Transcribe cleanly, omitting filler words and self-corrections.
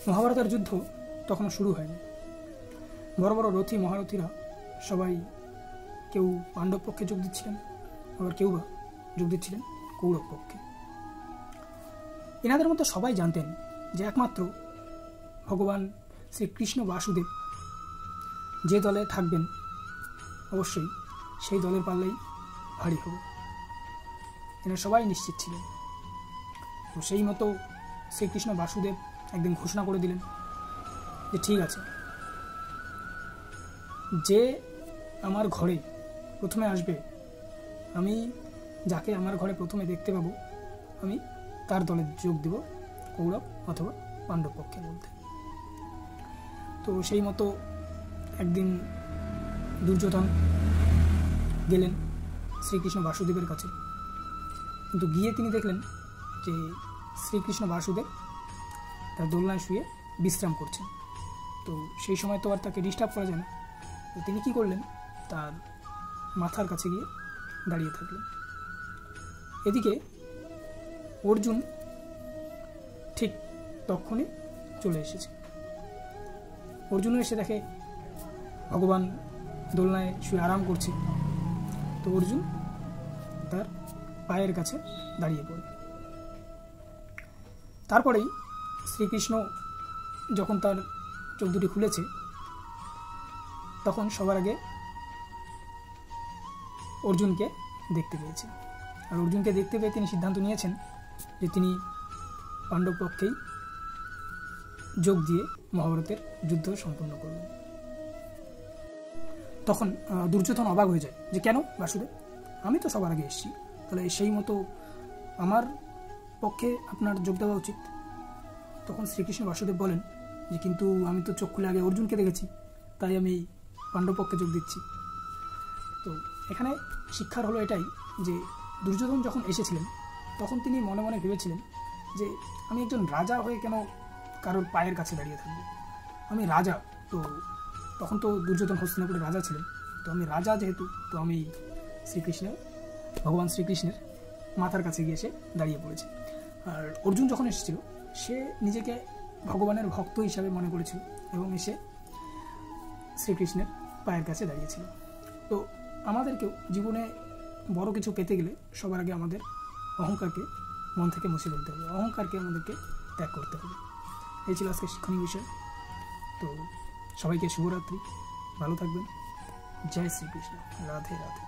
মহাভারতের যুদ্ধ তখনও শুরু হয়নি। বড় বড় রথী মহারথীরা সবাই কেউ পাণ্ডব পক্ষে যোগ দিচ্ছিলেন, আবার কেউ বা যোগ দিচ্ছিলেন কৌরব পক্ষে। এনাদের মধ্যে সবাই জানতেন যে একমাত্র ভগবান শ্রীকৃষ্ণ বাসুদেব যে দলে থাকবেন অবশ্যই সেই দলের পাল্লাই ভারী হবে, এরা সবাই নিশ্চিত ছিলেন। তো সেই মতো শ্রীকৃষ্ণ বাসুদেব একদিন ঘোষণা করে দিলেন যে ঠিক আছে, যে আমার ঘরে প্রথমে আসবে, আমি যাকে আমার ঘরে প্রথমে দেখতে পাবো, আমি তার দলে যোগ দেব, কৌরব অথবা পাণ্ডব পক্ষের মধ্যে। তো সেই মতো একদিন দুর্যোধন গেলেন শ্রীকৃষ্ণ বাসুদেবের কাছে, কিন্তু গিয়ে তিনি দেখলেন যে শ্রীকৃষ্ণ বাসুদেব তার দোলনায় শুয়ে বিশ্রাম করছেন। তো সেই সময় তো আর তাকে ডিস্টার্ব করা যায় না, তো তিনি কী করলেন, তার মাথার কাছে গিয়ে দাঁড়িয়ে থাকলেন। এদিকে অর্জুন ঠিক তখনই চলে এসেছে। অর্জুনও এসে দেখে ভগবান দোলনায় শুয়ে আরাম করছে, তো অর্জুন তার পায়ের কাছে দাঁড়িয়ে পড়ে। তারপরেই শ্রীকৃষ্ণ যখন তার চোখ দুটি খুলেছে, তখন সবার আগে অর্জুনকে দেখতে পেয়েছে। আর অর্জুনকে দেখতে পেয়ে তিনি সিদ্ধান্ত নিয়েছেন যে তিনি পাণ্ডব পক্ষেই যোগ দিয়ে মহাভারতের যুদ্ধ সম্পন্ন করবেন। তখন দুর্যোধন অবাক হয়ে যায় যে কেন বাসুদেব, আমি তো সবার আগে এসেছি, তাহলে সেই মতো আমার পক্ষে আপনার যোগ দেওয়া উচিত। তখন শ্রীকৃষ্ণ বাসুদেব বলেন যে কিন্তু আমি তো চোখ খুলে আগে অর্জুনকে দেখেছি, তাই আমি পাণ্ডব পক্ষে যোগ দিচ্ছি। তো এখানে শিক্ষার হলো এটাই যে দুর্যোধন যখন এসেছিলেন তখন তিনি মনে মনে ভেবেছিলেন যে আমি একজন রাজা হয়ে কেন কারোর পায়ের কাছে দাঁড়িয়ে থাকবো, আমি রাজা। তো তখন তো দুর্যোধন হস্তিনাপুরের রাজা ছিলেন, তো আমি রাজা যেহেতু, তো আমি ভগবান শ্রীকৃষ্ণের মাথার কাছে গিয়ে এসে দাঁড়িয়ে পড়েছে। আর অর্জুন যখন এসেছিল সে নিজেকে ভগবানের ভক্ত হিসাবে মনে করেছিল এবং এসে শ্রীকৃষ্ণের পায়ের কাছে দাঁড়িয়েছিল। তো আমাদেরকেও জীবনে বড় কিছু পেতে গেলে সবার আগে আমাদের অহংকারকে মন থেকে মুছে ফেলতে হবে, অহংকারকে আমাদেরকে ত্যাগ করতে হবে। এই ছিল আজকে শিক্ষণীয় বিষয়। তো সবাইকে শুভরাত্রি, ভালো থাকবেন। জয় শ্রীকৃষ্ণ, রাধে রাধে।